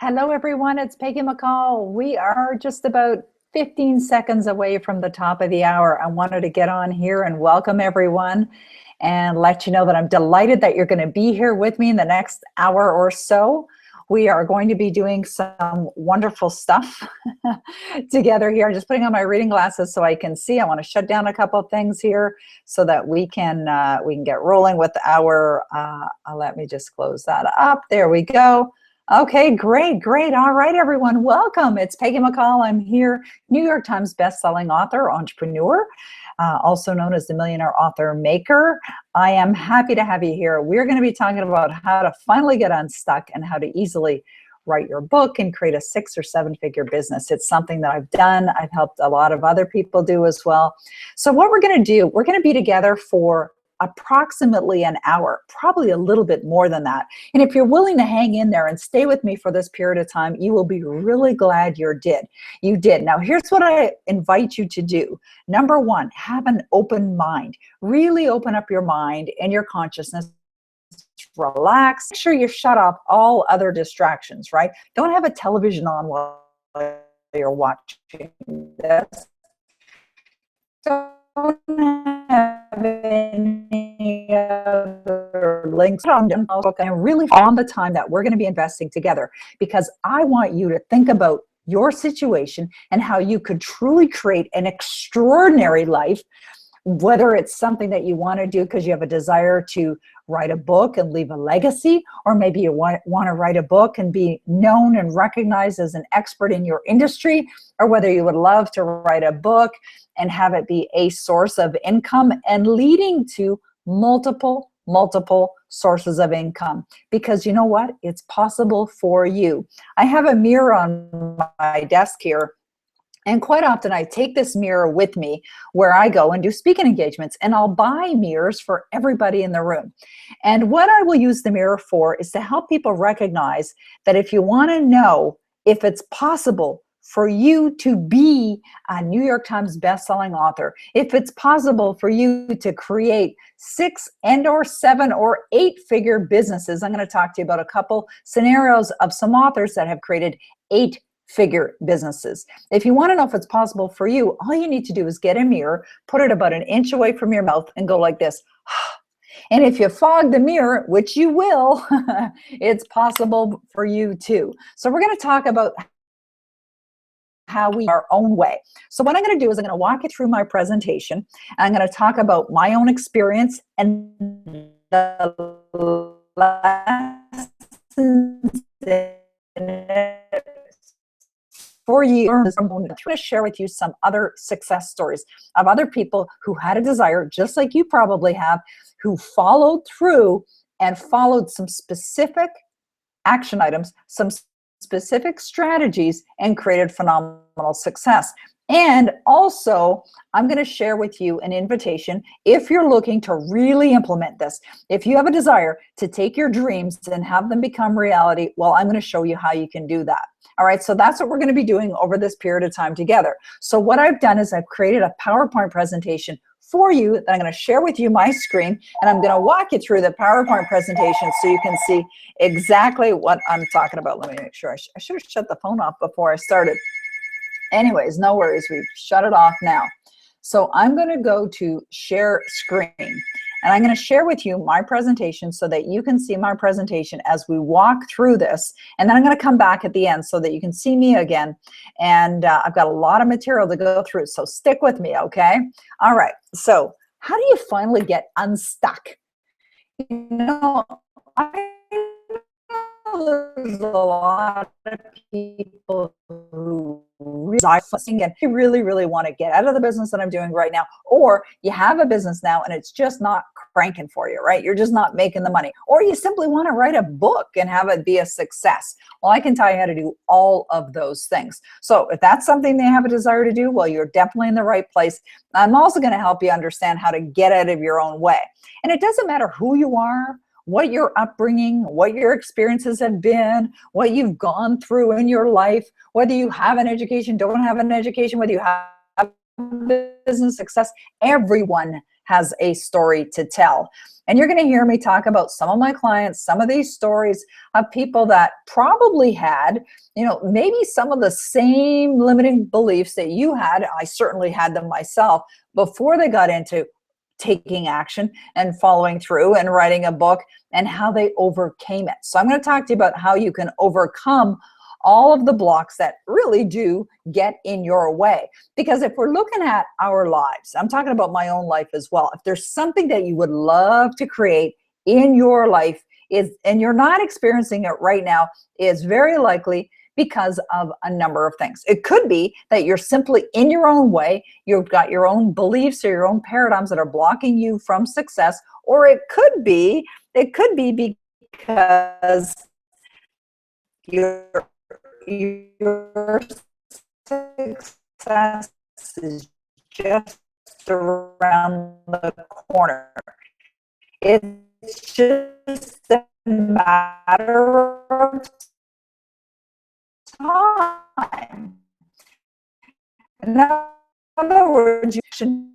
Hello, everyone. It's Peggy McCall. We are just about 15 seconds away from the top of the hour. I wanted to get on here and welcome everyone and let you know that I'm delighted that you're going to be here with me in the next hour or so. We are going to be doing some wonderful stuff together here. I'm just putting on my reading glasses so I can see. I want to shut down a couple of things here so that we can get rolling with our. Let me just close that up. There we go. Okay, great. All right, everyone, welcome. It's Peggy McCall. I'm here, New York Times bestselling author, entrepreneur, also known as the Millionaire Author Maker. I am happy to have you here. We're going to be talking about how to finally get unstuck and how to easily write your book and create a 6 or 7 figure business. It's something that I've done. I've helped a lot of other people do as well. So what we're going to do, we're going to be together for approximately an hour, probably a little bit more than that. And if you're willing to hang in there and stay with me for this period of time, you will be really glad you did. Now, here's what I invite you to do. Number one, have an open mind. Really open up your mind and your consciousness. Relax. Make sure you shut off all other distractions, right? Don't have a television on while you're watching this. Don't have any other links on book, and really on the time that we're going to be investing together, because I want you to think about your situation and how you could truly create an extraordinary life, whether it's something that you want to do because you have a desire to write a book and leave a legacy, or maybe you want to write a book and be known and recognized as an expert in your industry, or whether you would love to write a book and have it be a source of income and leading to multiple sources of income. Because you know what? It's possible for you. I have a mirror on my desk here. And quite often I take this mirror with me where I go and do speaking engagements, and I'll buy mirrors for everybody in the room. And what I will use the mirror for is to help people recognize that if you want to know if it's possible for you to be a New York Times bestselling author, if it's possible for you to create 6 and or 7 or 8 figure businesses. I'm going to talk to you about a couple scenarios of some authors that have created 8-figure businesses. If you want to know if it's possible for you, all you need to do is get a mirror, put it about an inch away from your mouth, and go like this. And if you fog the mirror, which you will, it's possible for you too. So we're going to talk about how we our own way. So what I'm going to do is I'm going to walk you through my presentation. I'm going to talk about my own experience and the lessons for you. I'm going to share with you some other success stories of other people who had a desire, just like you probably have, who followed through and followed some specific action items, some specific strategies, and created phenomenal success. And also, I'm going to share with you an invitation if you're looking to really implement this. If you have a desire to take your dreams and have them become reality, well, I'm going to show you how you can do that. All right, so that's what we're going to be doing over this period of time together. So what I've done is I've created a PowerPoint presentation for you that I'm going to share with you my screen, and I'm going to walk you through the PowerPoint presentation so you can see exactly what I'm talking about. Let me make sure. I should have shut the phone off before I started. Anyways, no worries. We've shut it off now. So I'm going to go to share screen, and I'm going to share with you my presentation so that you can see my presentation as we walk through this. And then I'm going to come back at the end so that you can see me again. And I've got a lot of material to go through, so stick with me, okay? All right. So how do you finally get unstuck? You know, I there's a lot of people who really want to get out of the business that I'm doing right now, or you have a business now and it's just not cranking for you, right? You're just not making the money, or you simply want to write a book and have it be a success. Well, I can tell you how to do all of those things. So if that's something they have a desire to do, well, you're definitely in the right place. I'm also going to help you understand how to get out of your own way. And it doesn't matter who you are, what your upbringing, what your experiences have been, what you've gone through in your life, whether you have an education, don't have an education, whether you have business success, everyone has a story to tell. And you're going to hear me talk about some of my clients, some of these stories of people that probably had, maybe some of the same limiting beliefs that you had. I certainly had them myself before they got into taking action and following through and writing a book, and how they overcame it. So I'm going to talk to you about how you can overcome all of the blocks that really do get in your way. Because if we're looking at our lives, I'm talking about my own life as well. If there's something that you would love to create in your life and you're not experiencing it right now, is very likely because of a number of things. It could be that you're simply in your own way. You've got your own beliefs or your own paradigms that are blocking you from success. Or it could be because your success is just around the corner. It's just a matter of time. In other words, you should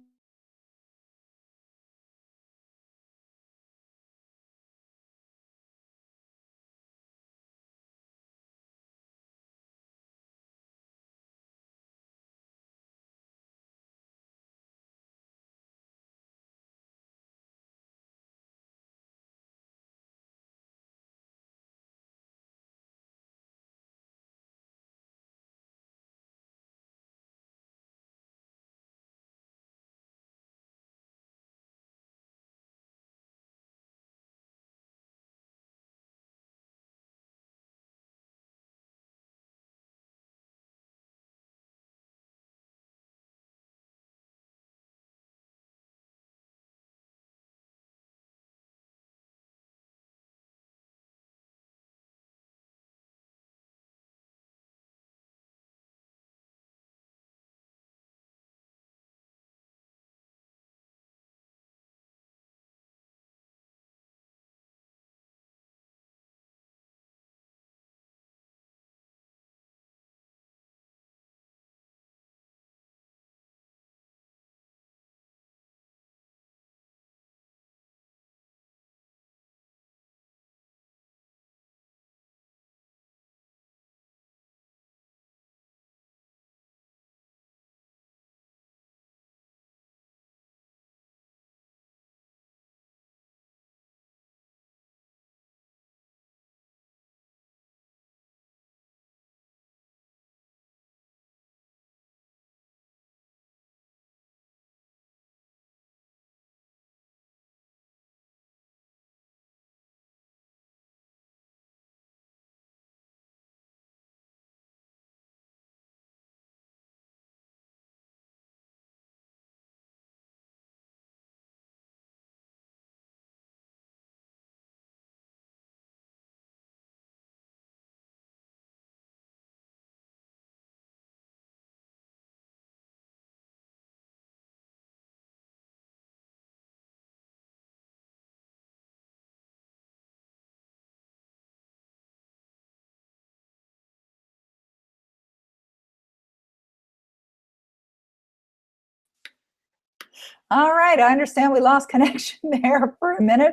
All right, I understand we lost connection there for a minute.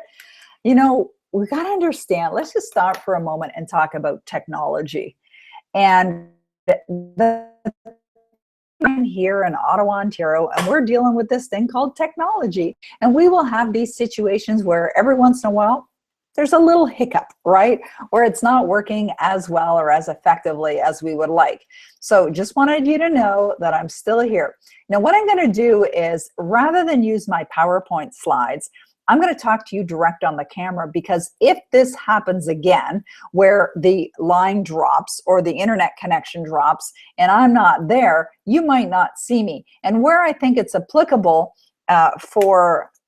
We got to understand, let's just stop for a moment and talk about technology. And I'm here in Ottawa, Ontario, and we're dealing with this thing called technology. And we will have these situations where every once in a while, there's a little hiccup, right? Where it's not working as well or as effectively as we would like. So just wanted you to know that I'm still here. Now, what I'm going to do is, rather than use my PowerPoint slides, I'm going to talk to you direct on the camera, because if this happens again, where the line drops or the internet connection drops and I'm not there, you might not see me. And where I think it's applicable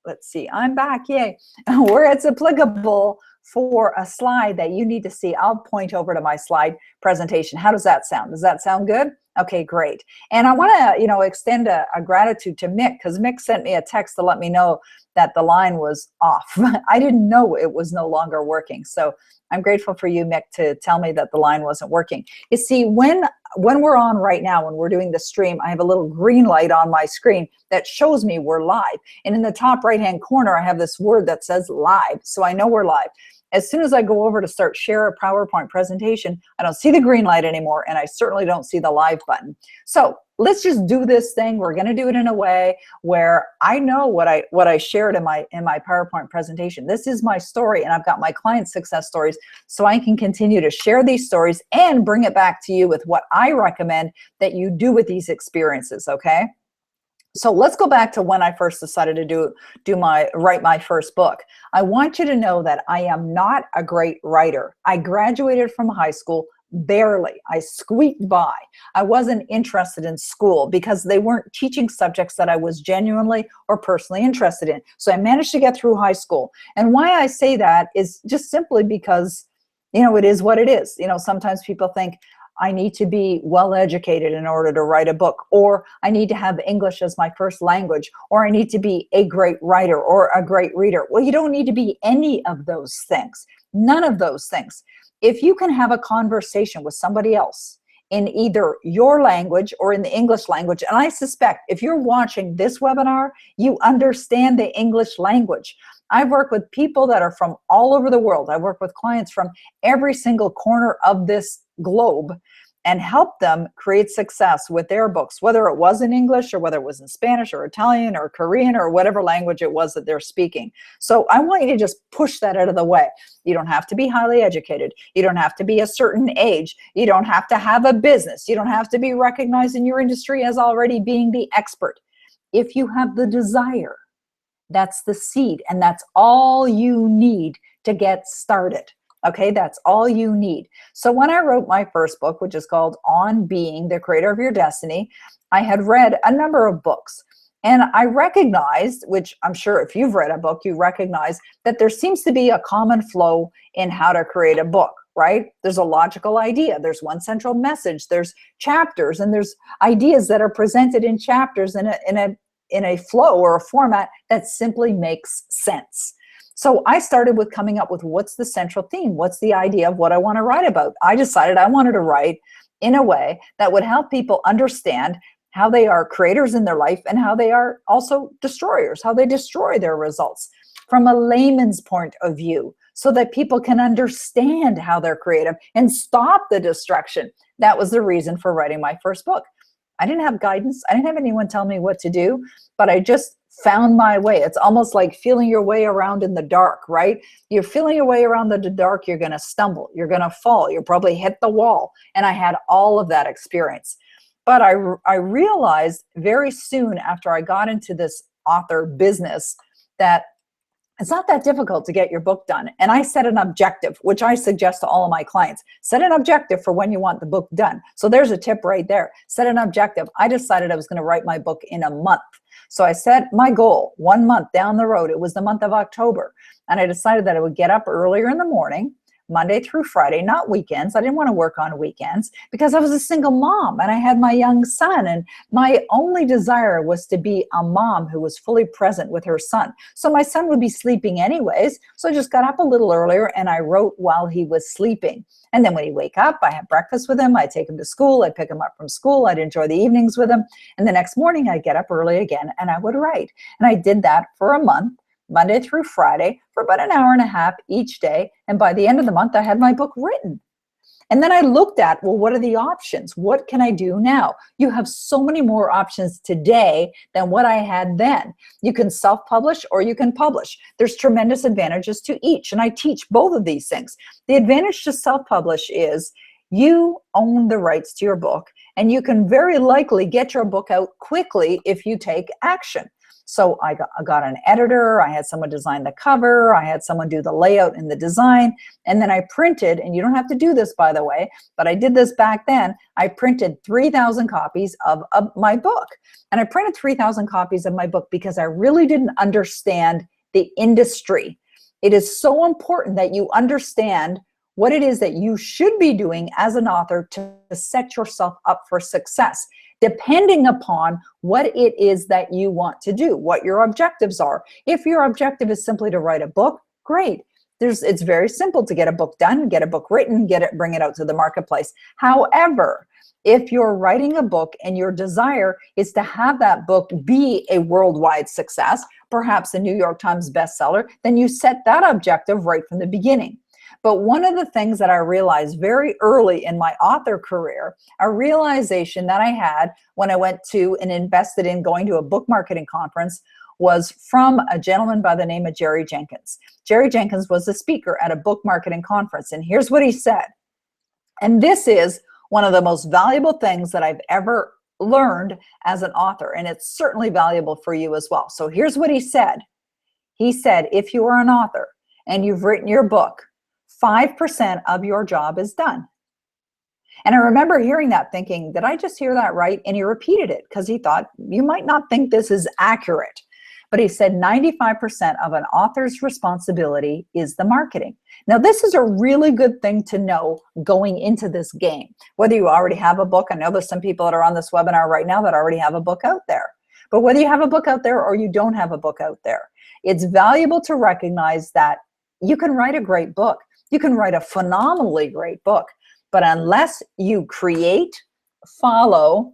let's see, I'm back, yay. Where it's applicable for a slide that you need to see, I'll point over to my slide presentation. How does that sound? Does that sound good? Okay, great. And I want to, extend a gratitude to Mick, because Mick sent me a text to let me know that the line was off. I didn't know it was no longer working. So I'm grateful for you, Mick, to tell me that the line wasn't working. You see, when we're on right now, when we're doing the stream, I have a little green light on my screen that shows me we're live. And in the top right-hand corner, I have this word that says live. So I know we're live. As soon as I go over to start share a PowerPoint presentation, I don't see the green light anymore, and I certainly don't see the live button. So let's just do this thing. We're going to do it in a way where I know what I shared in my PowerPoint presentation. This is my story, and I've got my client success stories, so I can continue to share these stories and bring it back to you with what I recommend that you do with these experiences, okay? So let's go back to when I first decided to write my first book. I want you to know that I am not a great writer. I graduated from high school barely. I squeaked by. I wasn't interested in school because they weren't teaching subjects that I was genuinely or personally interested in. So I managed to get through high school. And why I say that is just simply because, it is what it is. Sometimes people think, I need to be well educated in order to write a book, or I need to have English as my first language, or I need to be a great writer or a great reader. Well, you don't need to be any of those things. None of those things. If you can have a conversation with somebody else in either your language or in the English language, and I suspect if you're watching this webinar, you understand the English language. I've worked with people that are from all over the world. I work with clients from every single corner of this globe and help them create success with their books, whether it was in English or whether it was in Spanish or Italian or Korean or whatever language it was that they're speaking. So I want you to just push that out of the way. You don't have to be highly educated. You don't have to be a certain age. You don't have to have a business. You don't have to be recognized in your industry as already being the expert. If you have the desire, that's the seed, and that's all you need to get started. Okay, that's all you need. So when I wrote my first book, which is called On Being the Creator of Your Destiny, I had read a number of books. And I recognized, which I'm sure if you've read a book, you recognize that there seems to be a common flow in how to create a book, right? There's a logical idea. There's one central message. There's chapters, and there's ideas that are presented in chapters in a flow or a format that simply makes sense. So I started with coming up with what's the central theme? What's the idea of what I want to write about? I decided I wanted to write in a way that would help people understand how they are creators in their life and how they are also destroyers, how they destroy their results from a layman's point of view, so that people can understand how they're creative and stop the destruction. That was the reason for writing my first book. I didn't have guidance. I didn't have anyone tell me what to do, but I just found my way. It's almost like feeling your way around in the dark, right? You're feeling your way around the dark, you're going to stumble, you're going to fall, you'll probably hit the wall. And I had all of that experience. But I realized very soon after I got into this author business that it's not that difficult to get your book done. And I set an objective, which I suggest to all of my clients. Set an objective for when you want the book done. So there's a tip right there. Set an objective. I decided I was going to write my book in a month. So I set my goal 1 month down the road. It was the month of October. And I decided that I would get up earlier in the morning, Monday through Friday, not weekends. I didn't want to work on weekends because I was a single mom and I had my young son. And my only desire was to be a mom who was fully present with her son. So my son would be sleeping anyways. So I just got up a little earlier and I wrote while he was sleeping. And then when he'd wake up, I had breakfast with him. I'd take him to school. I'd pick him up from school. I'd enjoy the evenings with him. And the next morning I'd get up early again and I would write. And I did that for a month, Monday through Friday, for about an hour and a half each day. And by the end of the month, I had my book written. And then I looked at, well, what are the options? What can I do now? You have so many more options today than what I had then. You can self-publish or you can publish. There's tremendous advantages to each. And I teach both of these things. The advantage to self-publish is you own the rights to your book, and you can very likely get your book out quickly if you take action. So I got an editor, I had someone design the cover, I had someone do the layout and the design, and then I printed, and you don't have to do this, by the way, but I did this back then. I printed 3,000 copies of my book. And I printed 3,000 copies of my book because I really didn't understand the industry. It is so important that you understand what it is that you should be doing as an author to set yourself up for success, depending upon what it is that you want to do, what your objectives are. If your objective is simply to write a book, great. It's very simple to get a book done, get a book written, bring it out to the marketplace. However, if you're writing a book and your desire is to have that book be a worldwide success, perhaps a New York Times bestseller, then you set that objective right from the beginning. But one of the things that I realized very early in my author career, a realization that I had when I went to and invested in going to a book marketing conference, was from a gentleman by the name of Jerry Jenkins. Jerry Jenkins was a speaker at a book marketing conference, and here's what he said. And this is one of the most valuable things that I've ever learned as an author, and it's certainly valuable for you as well. So here's what he said. He said, if you are an author and you've written your book, 5% of your job is done. And I remember hearing that thinking, did I just hear that right? And he repeated it because he thought, you might not think this is accurate. But he said 95% of an author's responsibility is the marketing. Now, this is a really good thing to know going into this game. Whether you already have a book, I know there's some people that are on this webinar right now that already have a book out there. But whether you have a book out there or you don't have a book out there, it's valuable to recognize that you can write a great book. You can write a phenomenally great book. But unless you create, follow,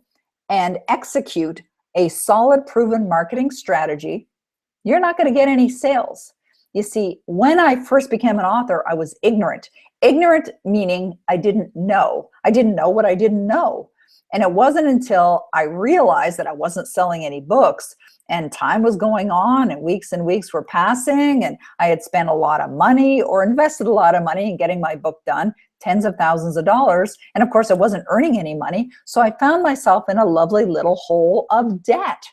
and execute a solid, proven marketing strategy, you're not going to get any sales. You see, when I first became an author, I was ignorant. Ignorant meaning I didn't know. I didn't know what I didn't know. And it wasn't until I realized that I wasn't selling any books and time was going on and weeks were passing and I had spent a lot of money or invested a lot of money in getting my book done, tens of thousands of dollars. And of course, I wasn't earning any money. So I found myself in a lovely little hole of debt.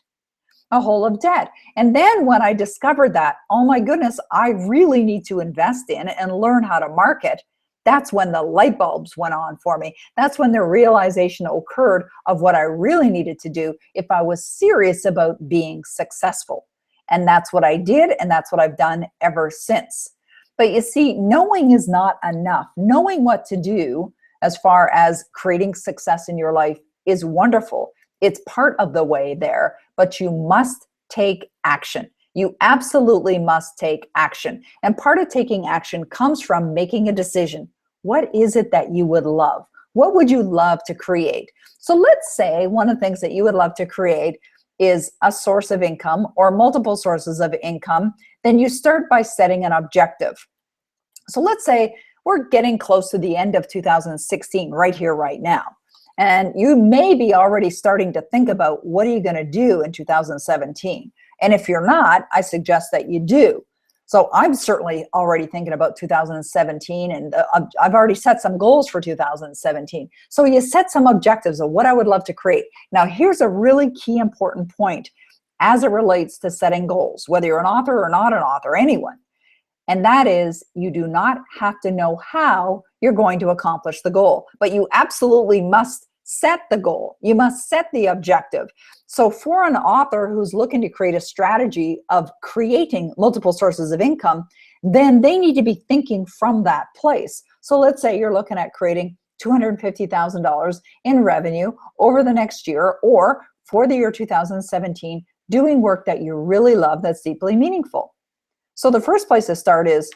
A hole of debt. And then when I discovered that, oh my goodness, I really need to invest in and learn how to market, that's when the light bulbs went on for me. That's when the realization occurred of what I really needed to do if I was serious about being successful. And that's what I did, and that's what I've done ever since. But you see, knowing is not enough. Knowing what to do as far as creating success in your life is wonderful. It's part of the way there, but you must take action. You absolutely must take action. And part of taking action comes from making a decision. What is it that you would love? What would you love to create? So let's say one of the things that you would love to create is a source of income or multiple sources of income. Then you start by setting an objective. So let's say we're getting close to the end of 2016 right here, right now. And you may be already starting to think about what are you going to do in 2017. And if you're not, I suggest that you do. So I'm certainly already thinking about 2017, and I've already set some goals for 2017. So you set some objectives of what I would love to create. Now, here's a really key important point as it relates to setting goals, whether you're an author or not an author, anyone. And that is, you do not have to know how you're going to accomplish the goal, but you absolutely must set the goal. You must set the objective. So for an author who's looking to create a strategy of creating multiple sources of income, then they need to be thinking from that place. So let's say you're looking at creating $250,000 in revenue over the next year, or for the year 2017, doing work that you really love that's deeply meaningful. So the first place to start is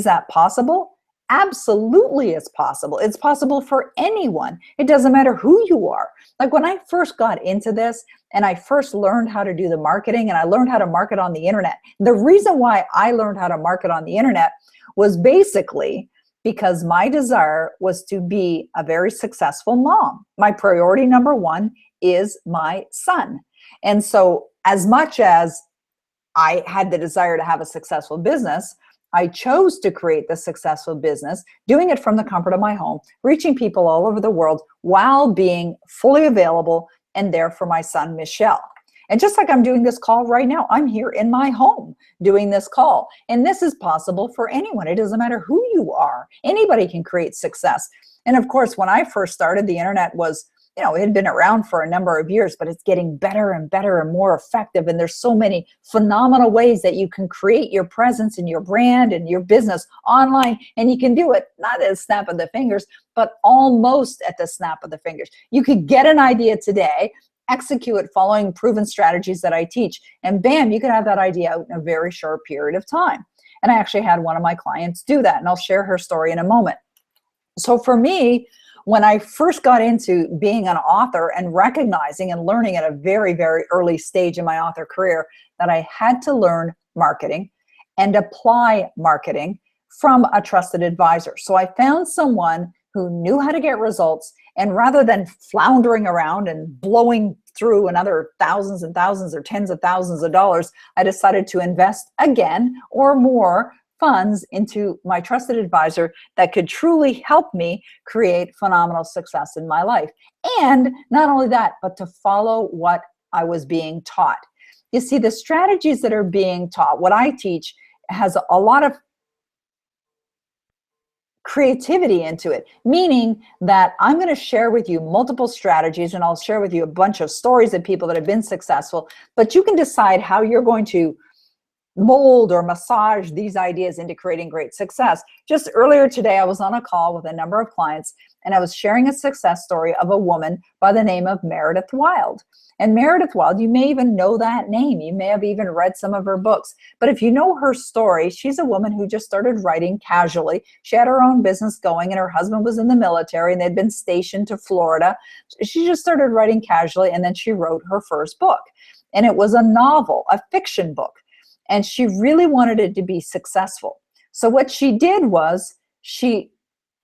that possible? Absolutely, it's possible. It's possible for anyone. It doesn't matter who you are. Like when I first got into this and I first learned how to do the marketing and I learned how to market on the internet, the reason why I learned how to market on the internet was basically because my desire was to be a very successful mom. My priority number one is my son. And so as much as I had the desire to have a successful business, I chose to create the successful business, doing it from the comfort of my home, reaching people all over the world while being fully available and there for my son, Michelle. And just like I'm doing this call right now, I'm here in my home doing this call. And this is possible for anyone. It doesn't matter who you are. Anybody can create success. And of course, when I first started, the internet was it had been around for a number of years, but it's getting better and better and more effective. And there's so many phenomenal ways that you can create your presence and your brand and your business online. And you can do it not at the snap of the fingers, but almost at the snap of the fingers. You could get an idea today, execute it following proven strategies that I teach, and bam, you can have that idea out in a very short period of time. And I actually had one of my clients do that, and I'll share her story in a moment. So for me, when I first got into being an author and recognizing and learning at a very, very early stage in my author career that I had to learn marketing and apply marketing from a trusted advisor. So I found someone who knew how to get results, and rather than floundering around and blowing through another thousands and thousands or tens of thousands of dollars, I decided to invest again or more funds into my trusted advisor that could truly help me create phenomenal success in my life. And not only that, but to follow what I was being taught. You see, the strategies that are being taught, what I teach, has a lot of creativity into it, meaning that I'm going to share with you multiple strategies, and I'll share with you a bunch of stories of people that have been successful, but you can decide how you're going to mold or massage these ideas into creating great success. Just earlier today, I was on a call with a number of clients, and I was sharing a success story of a woman by the name of Meredith Wild. And Meredith Wild, you may even know that name. You may have even read some of her books. But if you know her story, she's a woman who just started writing casually. She had her own business going, and her husband was in the military, and they'd been stationed to Florida. She just started writing casually, and then she wrote her first book. And it was a novel, a fiction book. And she really wanted it to be successful. So what she did was she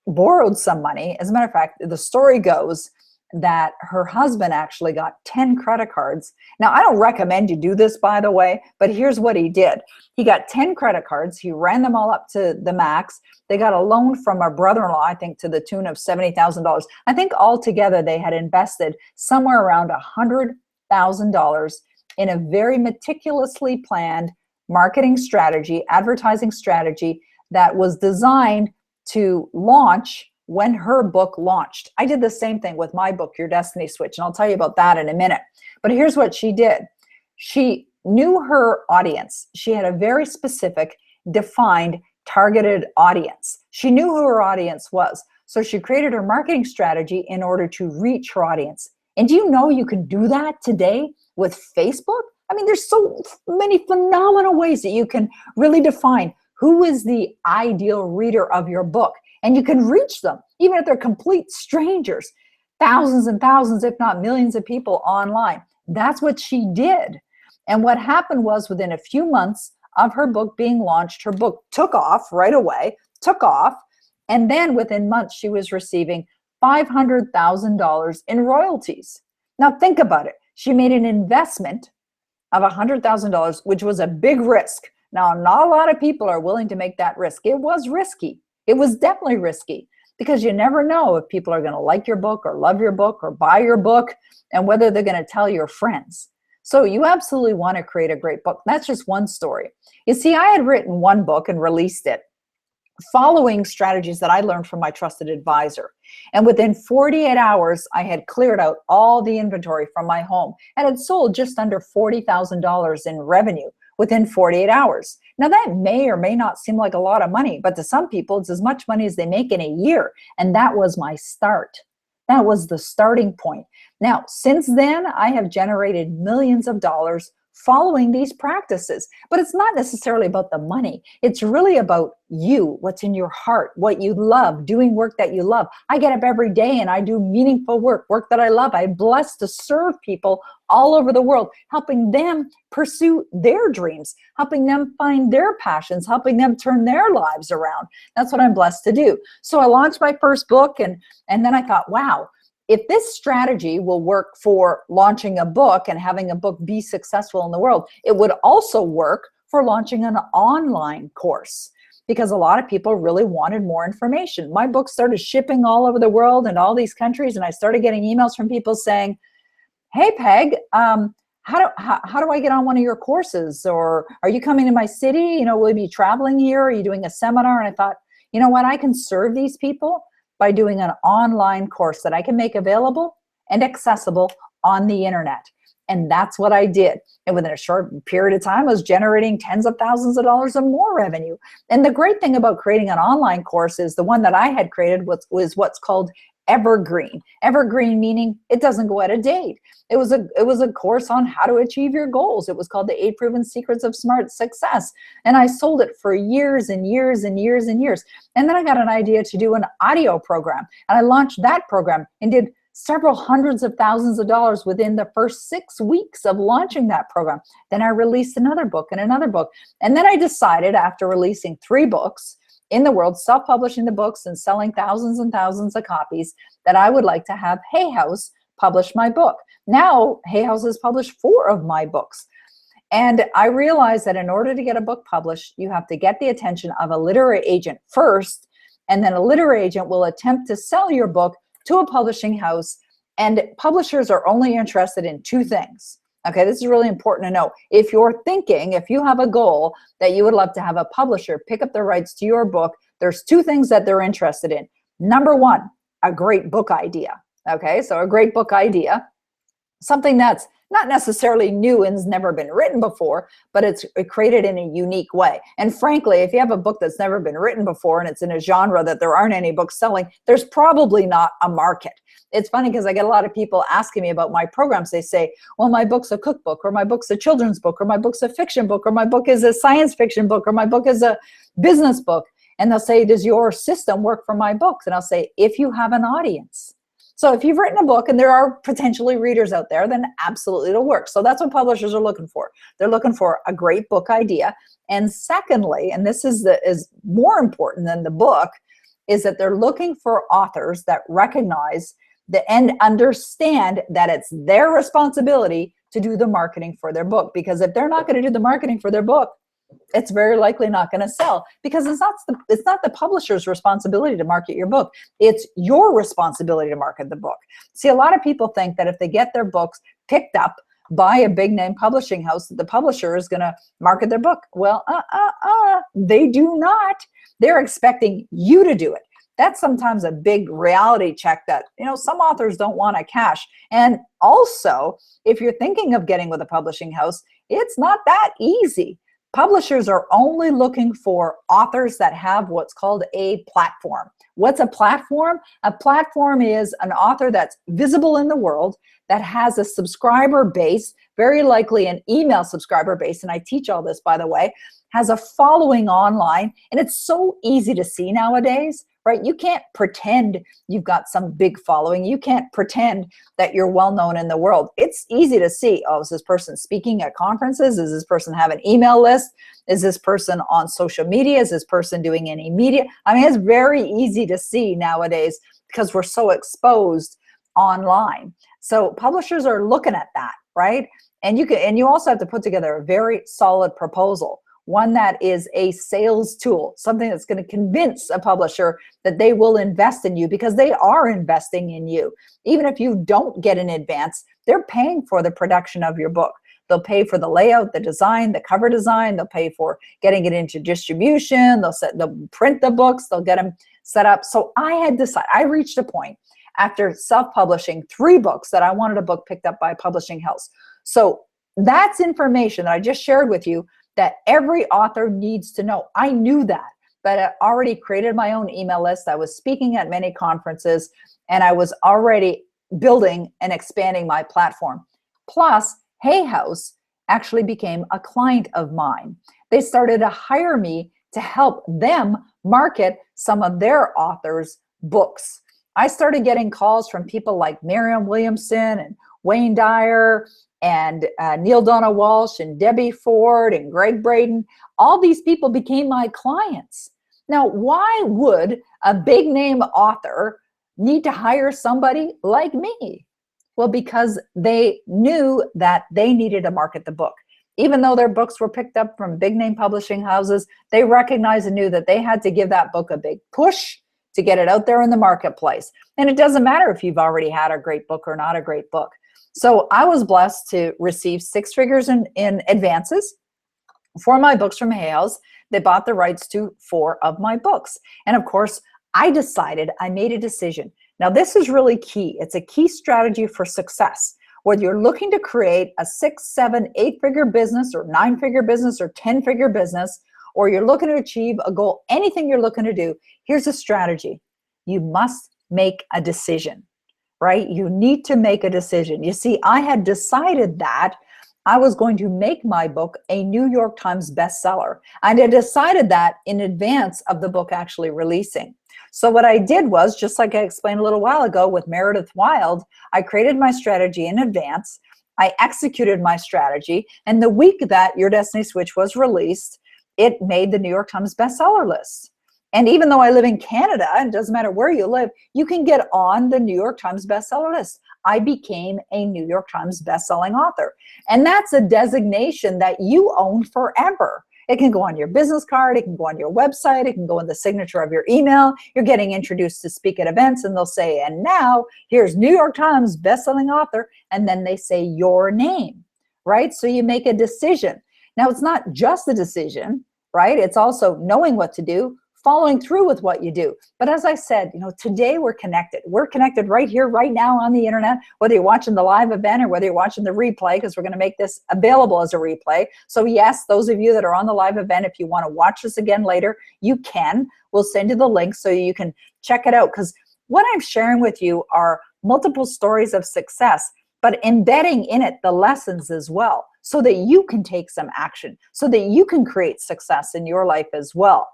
borrowed some money. As a matter of fact, the story goes that her husband actually got 10 credit cards. Now, I don't recommend you do this, by the way, but here's what he did. He got 10 credit cards. He ran them all up to the max. They got a loan from a brother-in-law, I think, to the tune of $70,000. I think altogether they had invested somewhere around $100,000 in a very meticulously planned marketing strategy, advertising strategy that was designed to launch when her book launched. I did the same thing with my book, Your Destiny Switch, and I'll tell you about that in a minute. But here's what she did. She knew her audience. She had a very specific, defined, targeted audience. She knew who her audience was. So she created her marketing strategy in order to reach her audience. And do you know you can do that today with Facebook? I mean, there's so many phenomenal ways that you can really define who is the ideal reader of your book. And you can reach them, even if they're complete strangers, thousands and thousands, if not millions of people online. That's what she did. And what happened was within a few months of her book being launched, her book took off right away, took off. And then within months, she was receiving $500,000 in royalties. Now think about it. She made an investment of $100,000, which was a big risk. Now, not a lot of people are willing to make that risk. It was risky. It was definitely risky because you never know if people are going to like your book or love your book or buy your book and whether they're going to tell your friends. So you absolutely want to create a great book. That's just one story. You see, I had written one book and released it following strategies that I learned from my trusted advisor. And within 48 hours, I had cleared out all the inventory from my home and had sold just under $40,000 in revenue within 48 hours. Now that may or may not seem like a lot of money, but to some people, it's as much money as they make in a year. And that was my start. That was the starting point. Now, since then, I have generated millions of dollars following these practices. But it's not necessarily about the money. It's really about you, what's in your heart, what you love, doing work that you love. I get up every day and I do meaningful work that I love. I'm blessed to serve people all over the world, helping them pursue their dreams, helping them find their passions, helping them turn their lives around. That's what I'm blessed to do. So I launched my first book and then I thought, wow, if this strategy will work for launching a book and having a book be successful in the world, it would also work for launching an online course because a lot of people really wanted more information. My book started shipping all over the world and all these countries, and I started getting emails from people saying, hey, Peg, how do I get on one of your courses? Or are you coming to my city? You know, will you be traveling here? Are you doing a seminar? And I thought, you know what, I can serve these people by doing an online course that I can make available and accessible on the internet. And that's what I did. And within a short period of time, I was generating tens of thousands of dollars and more revenue. And the great thing about creating an online course is the one that I had created was what's called evergreen. Evergreen meaning it doesn't go out of date. It was a course on how to achieve your goals. It was called the 8 Proven Secrets of Smart Success. And I sold it for years and years and years and years. And then I got an idea to do an audio program. And I launched that program and did several hundreds of thousands of dollars within the first 6 weeks of launching that program. Then I released another book and another book. And then I decided, after releasing 3 books in the world, self-publishing the books and selling thousands and thousands of copies, that I would like to have Hay House publish my book. Now, Hay House has published 4 of my books. And I realized that in order to get a book published, you have to get the attention of a literary agent first, and then a literary agent will attempt to sell your book to a publishing house. And publishers are only interested in 2 things. Okay, this is really important to know. If you have a goal that you would love to have a publisher pick up the rights to your book, there's 2 things that they're interested in. Number 1, a great book idea. Okay, so a great book idea, something that's not necessarily new and has never been written before, but it's created in a unique way. And frankly, if you have a book that's never been written before and it's in a genre that there aren't any books selling, there's probably not a market. It's funny because I get a lot of people asking me about my programs. They say, well, my book's a cookbook, or my book's a children's book, or my book's a fiction book, or my book is a science fiction book, or my book is a business book. And they'll say, does your system work for my books? And I'll say, if you have an audience. So if you've written a book and there are potentially readers out there, then absolutely it'll work. So that's what publishers are looking for. They're looking for a great book idea. And secondly, and this is more important than the book, is that they're looking for authors that recognize and understand that it's their responsibility to do the marketing for their book. Because if they're not going to do the marketing for their book, it's very likely not going to sell, because it's not the publisher's responsibility to market your book. It's your responsibility to market the book. See, a lot of people think that if they get their books picked up by a big name publishing house, the publisher is going to market their book. Well, they do not. They're expecting you to do it. That's sometimes a big reality check that, some authors don't want to cash. And also, if you're thinking of getting with a publishing house, it's not that easy. Publishers are only looking for authors that have what's called a platform. What's a platform? A platform is an author that's visible in the world, that has a subscriber base, very likely an email subscriber base, and I teach all this, by the way, has a following online, and it's so easy to see nowadays, right? You can't pretend you've got some big following. You can't pretend that you're well known in the world. It's easy to see, oh, is this person speaking at conferences? Does this person have an email list? Is this person on social media? Is this person doing any media? I mean, it's very easy to see nowadays because we're so exposed online. So publishers are looking at that, right? And you also have to put together a very solid proposal. One that is a sales tool, something that's going to convince a publisher that they will invest in you, because they are investing in you. Even if you don't get an advance, they're paying for the production of your book. They'll pay for the layout, the design, the cover design. They'll pay for getting it into distribution. They'll print the books. They'll get them set up. So I reached a point after self-publishing 3 books that I wanted a book picked up by a publishing house. So that's information that I just shared with you that every author needs to know. I knew that, but I already created my own email list. I was speaking at many conferences, and I was already building and expanding my platform. Plus, Hay House actually became a client of mine. They started to hire me to help them market some of their authors' books. I started getting calls from people like Marianne Williamson and Wayne Dyer and Neil Donna Walsh and Debbie Ford and Greg Braden. All these people became my clients. Now, why would a big name author need to hire somebody like me? Well, because they knew that they needed to market the book. Even though their books were picked up from big name publishing houses, they recognized and knew that they had to give that book a big push to get it out there in the marketplace. And it doesn't matter if you've already had a great book or not a great book. So I was blessed to receive 6 figures in advances for my books from Hay House. They bought the rights to 4 of my books. And of course, I made a decision Now, this is really key. It's a key strategy for success. Whether you're looking to create a 6, 7, 8-figure business or 9-figure business or 10-figure business, or you're looking to achieve a goal, anything you're looking to do, here's a strategy. You must make a decision, right? You need to make a decision. You see, I had decided that I was going to make my book a New York Times bestseller. And I decided that in advance of the book actually releasing. So what I did was, just like I explained a little while ago with Meredith Wild, I created my strategy in advance. I executed my strategy. And the week that Your Destiny Switch was released, it made the New York Times bestseller list. And even though I live in Canada, and it doesn't matter where you live, you can get on the New York Times bestseller list. I became a New York Times bestselling author. And that's a designation that you own forever. It can go on your business card, it can go on your website, it can go in the signature of your email. You're getting introduced to speak at events and they'll say, and now here's New York Times bestselling author, and then they say your name, right? So you make a decision. Now, it's not just a decision, right? It's also knowing what to do, following through with what you do. But as I said, today we're connected. We're connected right here, right now on the internet, whether you're watching the live event or whether you're watching the replay, because we're going to make this available as a replay. So yes, those of you that are on the live event, if you want to watch this again later, you can. We'll send you the link so you can check it out, because what I'm sharing with you are multiple stories of success, but embedding in it the lessons as well, so that you can take some action, so that you can create success in your life as well.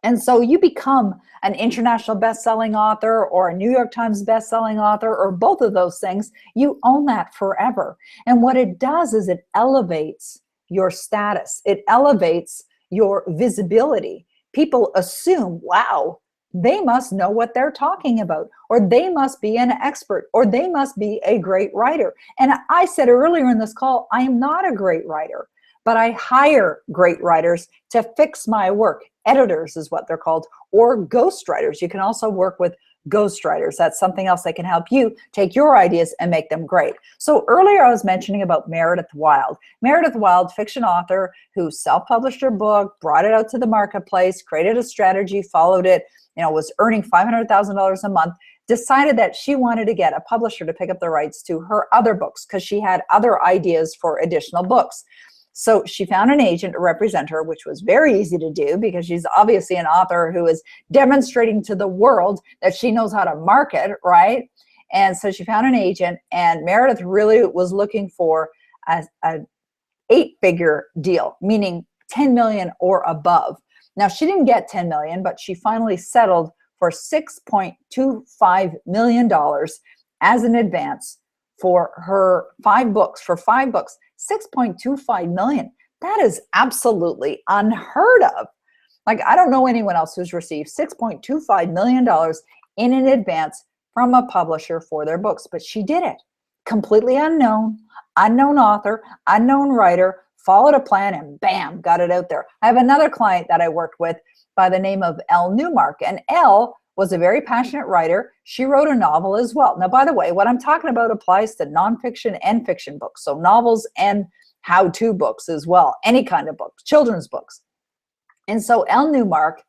And so you become an international best-selling author or a New York Times best-selling author, or both of those things. You own that forever. And what it does is it elevates your status. It elevates your visibility. People assume, wow, they must know what they're talking about, or they must be an expert, or they must be a great writer. And I said earlier in this call, I am not a great writer, but I hire great writers to fix my work. Editors is what they're called, or ghostwriters. You can also work with ghostwriters. That's something else that can help you take your ideas and make them great. So earlier I was mentioning about Meredith Wild. Meredith Wild, fiction author who self-published her book, brought it out to the marketplace, created a strategy, followed it, was earning $500,000 a month, decided that she wanted to get a publisher to pick up the rights to her other books because she had other ideas for additional books. So she found an agent to represent her, which was very easy to do because she's obviously an author who is demonstrating to the world that she knows how to market, right? And so she found an agent, and Meredith really was looking for a 8-figure deal, meaning 10 million or above. Now, she didn't get 10 million, but she finally settled for $6.25 million as an advance for her 5 books, $6.25 million. That is absolutely unheard of. Like, I don't know anyone else who's received $6.25 million in an advance from a publisher for their books, but she did it. Completely unknown author, unknown writer, followed a plan, and bam, got it out there. I have another client that I worked with by the name of Elle Newmark, and Elle was a very passionate writer. She wrote a novel as well. Now, by the way, what I'm talking about applies to nonfiction and fiction books, so novels and how-to books as well, any kind of books, children's books. And so Elle Newmark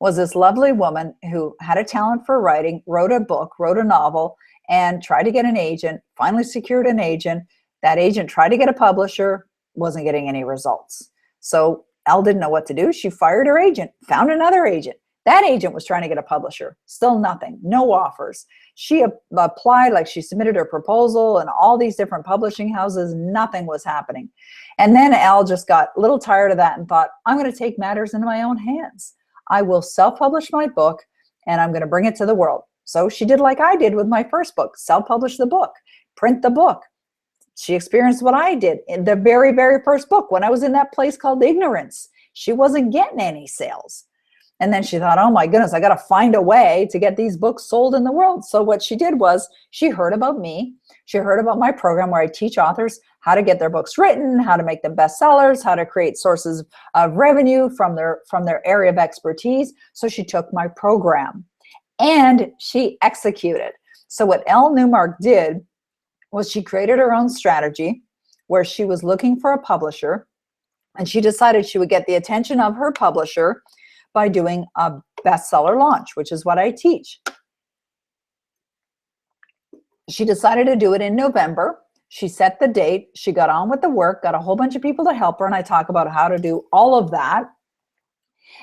was this lovely woman who had a talent for writing, wrote a book, wrote a novel, and tried to get an agent, finally secured an agent. That agent tried to get a publisher, wasn't getting any results. So Elle didn't know what to do. She fired her agent, found another agent. That agent was trying to get a publisher, still nothing, no offers. She applied, like she submitted her proposal and all these different publishing houses, nothing was happening. And then Elle just got a little tired of that and thought, I'm going to take matters into my own hands. I will self-publish my book and I'm going to bring it to the world. So she did like I did with my first book, self-publish the book, print the book. She experienced what I did in the very, very first book when I was in that place called ignorance. She wasn't getting any sales. And then she thought, oh my goodness, I got to find a way to get these books sold in the world. So what she did was she heard about me. She heard about my program where I teach authors how to get their books written, how to make them bestsellers, how to create sources of revenue from their area of expertise. So she took my program and she executed. So what Elle Newmark did was she created her own strategy where she was looking for a publisher, and she decided she would get the attention of her publisher by doing a bestseller launch, which is what I teach. She decided to do it in November. She set the date. She got on with the work, got a whole bunch of people to help her. And I talk about how to do all of that.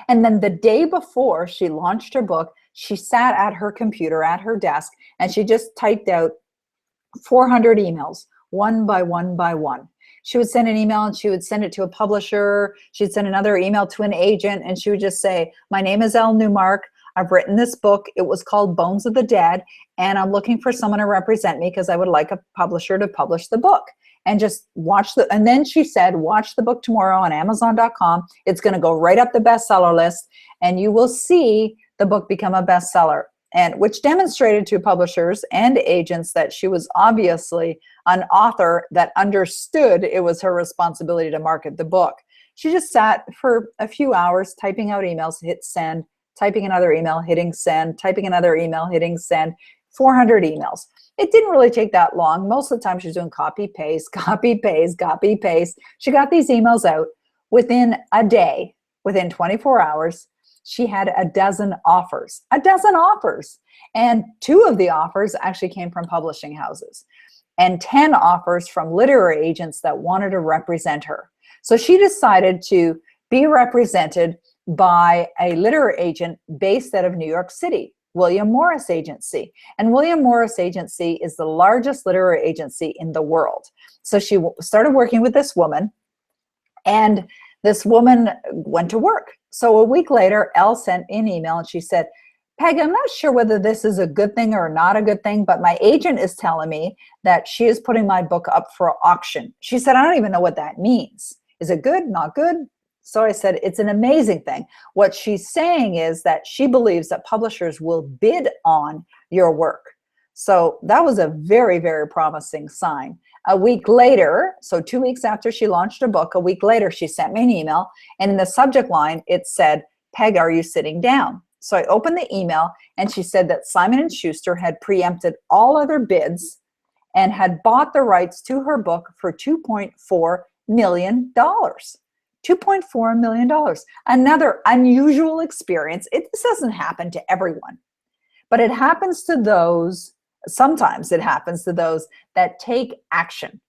And then the day before she launched her book, she sat at her computer, at her desk, and she just typed out 400 emails, one by one by one. She would send an email and she would send it to a publisher. She'd send another email to an agent, and she would just say, my name is Elle Newmark. I've written this book. It was called Bones of the Dead, and I'm looking for someone to represent me because I would like a publisher to publish the book. And just and then she said, watch the book tomorrow on Amazon.com. It's going to go right up the bestseller list, and you will see the book become a bestseller. And which demonstrated to publishers and agents that she was obviously an author that understood it was her responsibility to market the book. She just sat for a few hours typing out emails, hit send, typing another email, hitting send, typing another email, hitting send, 400 emails. It didn't really take that long. Most of the time she was doing copy, paste, copy, paste, copy, paste. She got these emails out within a day, within 24 hours. She had a dozen offers. And 2 of the offers actually came from publishing houses, and 10 offers from literary agents that wanted to represent her. So she decided to be represented by a literary agent based out of New York City, William Morris Agency. And William Morris Agency is the largest literary agency in the world. So she started working with this woman, and this woman went to work. So a week later, Elle sent me an email and she said, Peg, I'm not sure whether this is a good thing or not a good thing, but my agent is telling me that she is putting my book up for auction. She said, I don't even know what that means. Is it good? Not good? So I said, it's an amazing thing. What she's saying is that she believes that publishers will bid on your work. So that was a very, very promising sign. A week later, so 2 weeks after she launched her book, a week later, she sent me an email, and in the subject line, it said, Peg, are you sitting down? So I opened the email, and she said that Simon & Schuster had preempted all other bids and had bought the rights to her book for $2.4 million. $2.4 million. Another unusual experience. This doesn't happen to everyone, but it happens to those, sometimes it happens to those that take action,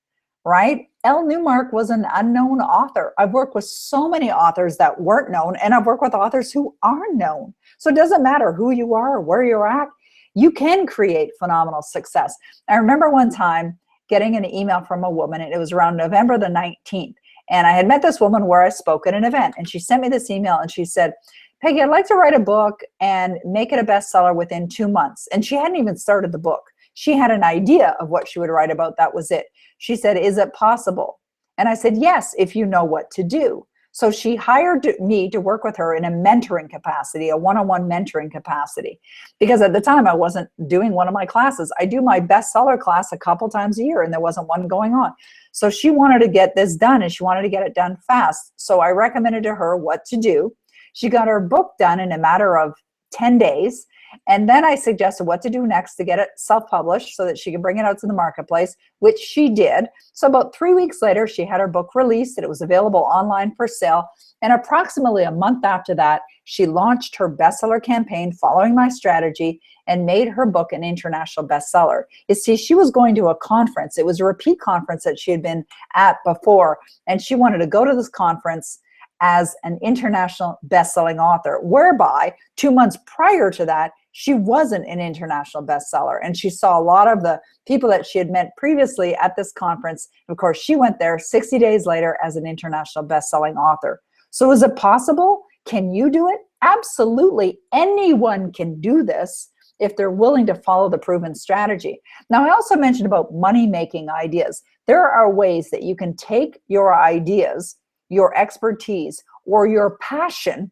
right? Elle Newmark was an unknown author. I've worked with so many authors that weren't known, and I've worked with authors who are known. So it doesn't matter who you are or where you're at, you can create phenomenal success. I remember one time getting an email from a woman, and it was around November the 19th. And I had met this woman where I spoke at an event, and she sent me this email and she said, Peggy, I'd like to write a book and make it a bestseller within 2 months. And she hadn't even started the book. She had an idea of what she would write about. That was it. She said, is it possible? And I said, yes, if you know what to do. So she hired me to work with her in a mentoring capacity, a one-on-one mentoring capacity. Because at the time I wasn't doing one of my classes. I do my bestseller class a couple times a year, and there wasn't one going on. So she wanted to get this done, and she wanted to get it done fast. So I recommended to her what to do. She got her book done in a matter of 10 days. And then I suggested what to do next to get it self-published so that she could bring it out to the marketplace, which she did. So about 3 weeks later, she had her book released, and it was available online for sale. And approximately a month after that, she launched her bestseller campaign following my strategy and made her book an international bestseller. You see, she was going to a conference. It was a repeat conference that she had been at before, and she wanted to go to this conference as an international best-selling author, whereby 2 months prior to that, she wasn't an international bestseller. And she saw a lot of the people that she had met previously at this conference. Of course, she went there 60 days later as an international best-selling author. So is it possible? Can you do it? Absolutely. Anyone can do this if they're willing to follow the proven strategy. Now, I also mentioned about money-making ideas. There are ways that you can take your ideas, your expertise, or your passion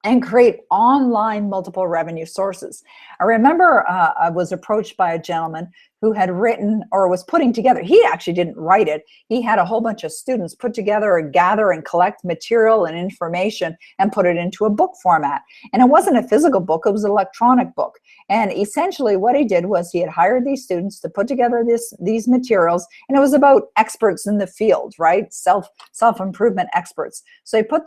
and create online multiple revenue sources. I remember I was approached by a gentleman who had written or was putting together, he actually didn't write it, he had a whole bunch of students put together and gather and collect material and information and put it into a book format. And it wasn't a physical book, it was an electronic book. And essentially what he did was he had hired these students to put together these materials, and it was about experts in the field, right? Self-improvement experts. So he put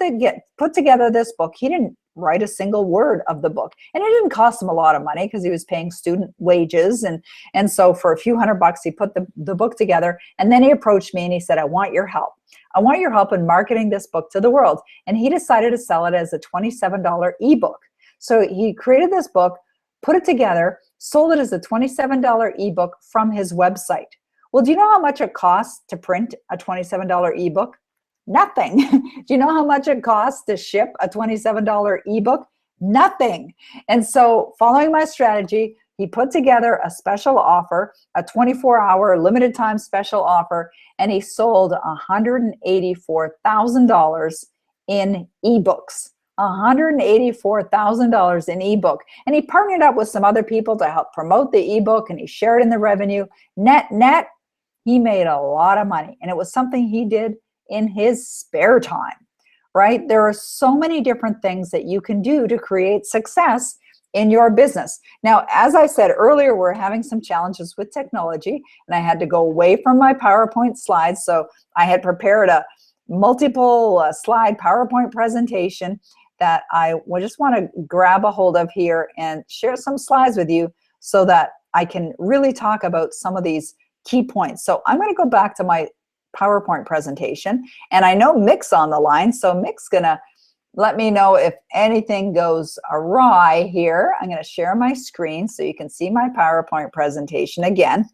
together this book. He didn't write a single word of the book, and it didn't cost him a lot of money because he was paying student wages, and so for a few $100 he put the book together. And then he approached me and he said, I want your help. I want your help in marketing this book to the world. And he decided to sell it as a $27 ebook. So he created this book, put it together, sold it as a $27 ebook from his website. Well, do you know how much it costs to print a $27 ebook? Nothing. Do you know how much it costs to ship a $27 ebook? Nothing. And so following my strategy, he put together a special offer, a 24-hour limited time special offer, and he sold $184,000 in ebooks. $184,000 in ebook. And he partnered up with some other people to help promote the ebook, and he shared in the revenue. Net, he made a lot of money. And it was something he did in his spare time, right? There are so many different things that you can do to create success in your business. Now, as I said earlier, we're having some challenges with technology, and I had to go away from my PowerPoint slides. So I had prepared a multiple slide PowerPoint presentation that I just want to grab a hold of here and share some slides with you so that I can really talk about some of these key points. So I'm going to go back to my PowerPoint presentation, and I know Mick's on the line, so Mick's gonna let me know if anything goes awry here. I'm going to share my screen so you can see my PowerPoint presentation again,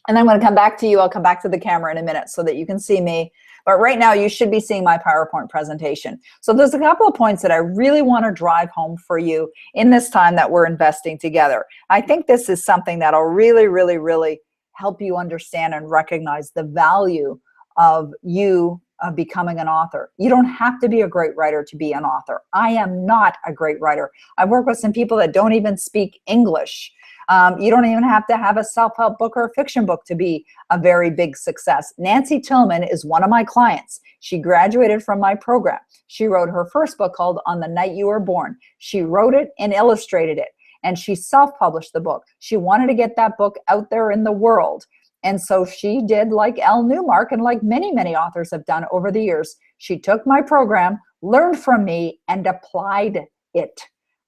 and I'm going to come back to you. I'll come back to the camera in a minute so that you can see me, but right now you should be seeing my PowerPoint presentation. So there's a couple of points that I really want to drive home for you in this time that we're investing together. I think this is something that'll really help you understand and recognize the value of you becoming an author. You don't have to be a great writer to be an author. I am not a great writer. I've worked with some people that don't even speak English. You don't even have to have a self-help book or a fiction book to be a very big success. Nancy Tillman is one of my clients. She graduated from my program. She wrote her first book called On the Night You Were Born. She wrote it and illustrated it, and she self-published the book. She wanted to get that book out there in the world. And so she did like Elle Newmark and like many authors have done over the years. She took my program, learned from me, and applied it,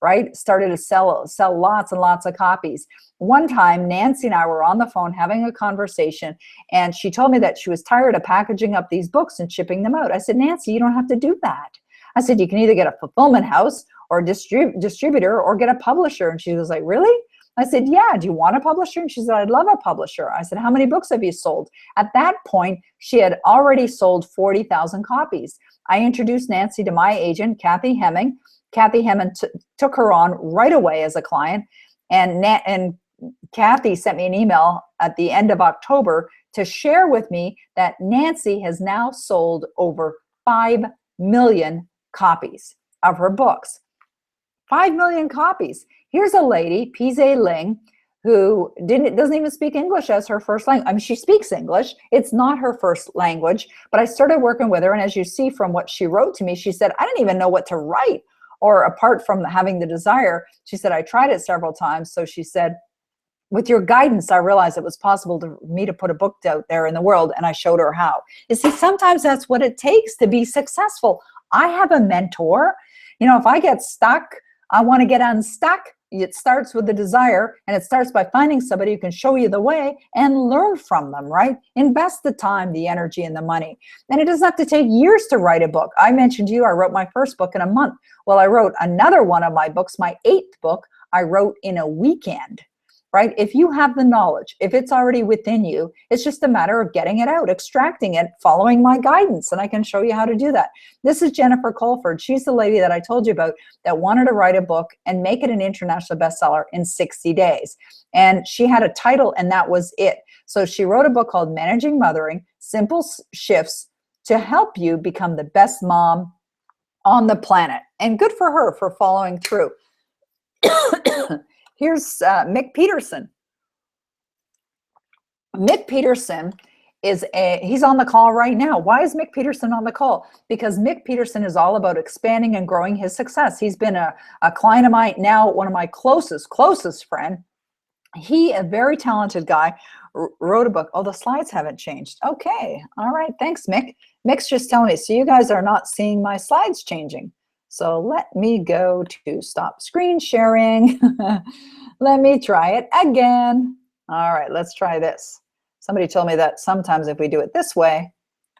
right? Started to sell lots and lots of copies. One time, Nancy and I were on the phone having a conversation, and she told me that she was tired of packaging up these books and shipping them out. I said, Nancy, you don't have to do that. I said, you can either get a fulfillment house or a distributor or get a publisher. And she was like, really? I said, yeah, do you want a publisher? And she said, I'd love a publisher. I said, how many books have you sold? At that point, she had already sold 40,000 copies. I introduced Nancy to my agent, Kathy Hemming. Kathy Hemming took her on right away as a client. And Kathy sent me an email at the end of October to share with me that Nancy has now sold over 5 million copies of her books. 5 million copies. Here's a lady, Pizé Ling, who doesn't even speak English as her first language. I mean, she speaks English. It's not her first language, but I started working with her, and as you see from what she wrote to me, she said, I didn't even know what to write, or apart from having the desire, she said, I tried it several times. So she said, with your guidance, I realized it was possible for me to put a book out there in the world, and I showed her how. You see, sometimes that's what it takes to be successful. I have a mentor. You know, if I get stuck, I want to get unstuck. It starts with the desire, and it starts by finding somebody who can show you the way and learn from them, right? Invest the time, the energy, and the money. And it doesn't have to take years to write a book. I mentioned to you, I wrote my first book in a month. Well, I wrote another one of my books, my 8th book, I wrote in a weekend, right? If you have the knowledge, if it's already within you, it's just a matter of getting it out, extracting it, following my guidance, and I can show you how to do that. This is Jennifer Colford. She's the lady that I told you about that wanted to write a book and make it an international bestseller in 60 days. And she had a title, and that was it. So she wrote a book called Managing Mothering, Simple Shifts to Help You Become the Best Mom on the Planet. And good for her for following through. Here's Mick Peterson. Mick Peterson he's on the call right now. Why is Mick Peterson on the call? Because Mick Peterson is all about expanding and growing his success. He's been a client of mine, now one of my closest friend. He, a very talented guy, wrote a book. Oh, the slides haven't changed. Okay. All right. Thanks, Mick. Mick's just telling me, so you guys are not seeing my slides changing. So let me go to stop screen sharing. Let me try it again. All right, let's try this. Somebody told me that sometimes if we do it this way,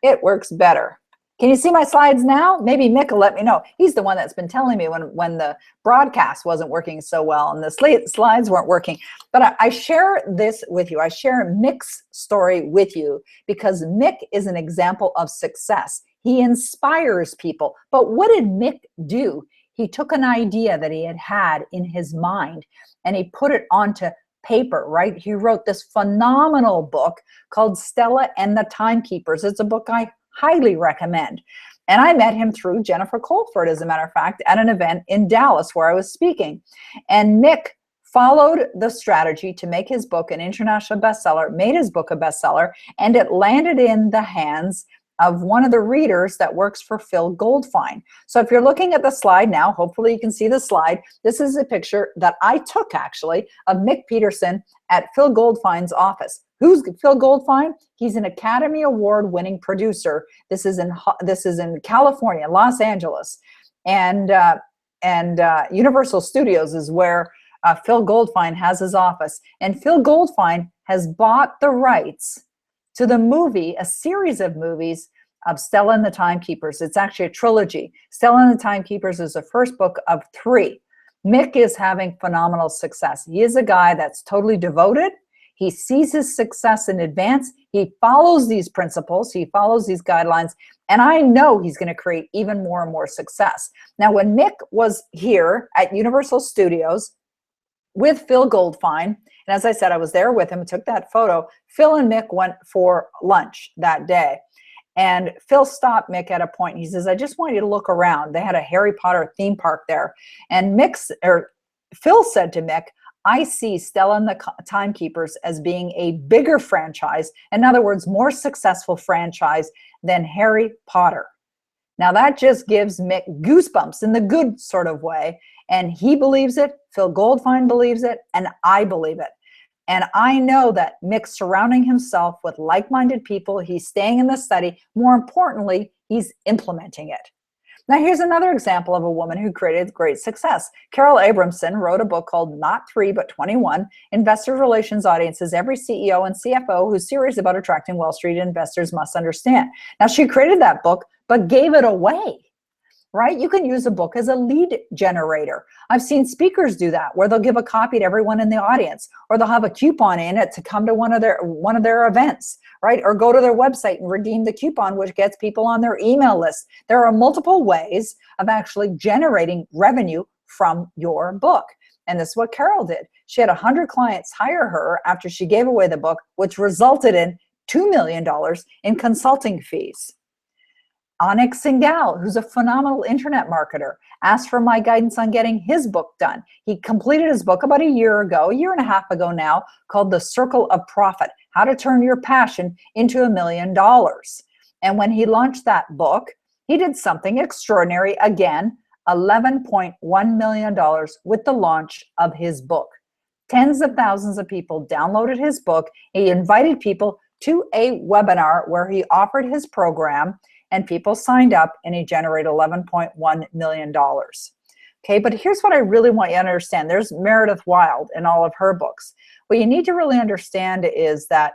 it works better. Can you see my slides now? Maybe Mick will let me know. He's the one that's been telling me when the broadcast wasn't working so well and the slides weren't working. But I share this with you. I share Mick's story with you because Mick is an example of success. He inspires people. But what did Mick do? He took an idea that he had in his mind and he put it onto paper, right? He wrote this phenomenal book called Stella and the Timekeepers. It's a book I highly recommend. And I met him through Jennifer Colford, as a matter of fact, at an event in Dallas where I was speaking. And Mick followed the strategy to make his book an international bestseller, made his book a bestseller, and it landed in the hands of one of the readers that works for Phil Goldfine. So if you're looking at the slide now, hopefully you can see the slide. This is a picture that I took actually of Mick Peterson at Phil Goldfine's office. Who's Phil Goldfine? He's an Academy Award winning producer. This is in California, Los Angeles, and Universal Studios is where Phil Goldfine has his office. And Phil Goldfine has bought the rights to the movie, a series of movies of Stella and the Timekeepers. It's actually a trilogy. Stella and the Timekeepers is the first book of 3. Mick is having phenomenal success. He is a guy that's totally devoted. He sees his success in advance. He follows these principles. He follows these guidelines. And I know he's going to create even more and more success. Now, when Mick was here at Universal Studios with Phil Goldfine, and as I said, I was there with him, took that photo. Phil and Mick went for lunch that day. And Phil stopped Mick at a point. He says, I just want you to look around. They had a Harry Potter theme park there. And Phil said to Mick, I see Stella and the Timekeepers as being a bigger franchise. In other words, more successful franchise than Harry Potter. Now that just gives Mick goosebumps in the good sort of way. And he believes it, Phil Goldfine believes it, and I believe it. And I know that Mick's surrounding himself with like-minded people. He's staying in the study. More importantly, he's implementing it. Now, here's another example of a woman who created great success. Carol Abramson wrote a book called Not 3, but 21, Investor Relations Audiences Every CEO and CFO who's serious about attracting Wall Street investors must understand. Now, she created that book, but gave it away. Right? You can use a book as a lead generator. I've seen speakers do that, where they'll give a copy to everyone in the audience, or they'll have a coupon in it to come to one of their events, right? Or go to their website and redeem the coupon, which gets people on their email list. There are multiple ways of actually generating revenue from your book. And this is what Carol did. She had 100 clients hire her after she gave away the book, which resulted in $2 million in consulting fees. Onyx Singal, who's a phenomenal internet marketer, asked for my guidance on getting his book done. He completed his book about a year and a half ago now, called The Circle of Profit, How to Turn Your Passion into $1 million. And when he launched that book, he did something extraordinary again, $11.1 million with the launch of his book. Tens of thousands of people downloaded his book. He invited people to a webinar where he offered his program, and people signed up, and he generated $11.1 million. Okay, but here's what I really want you to understand. There's Meredith Wild in all of her books. What you need to really understand is that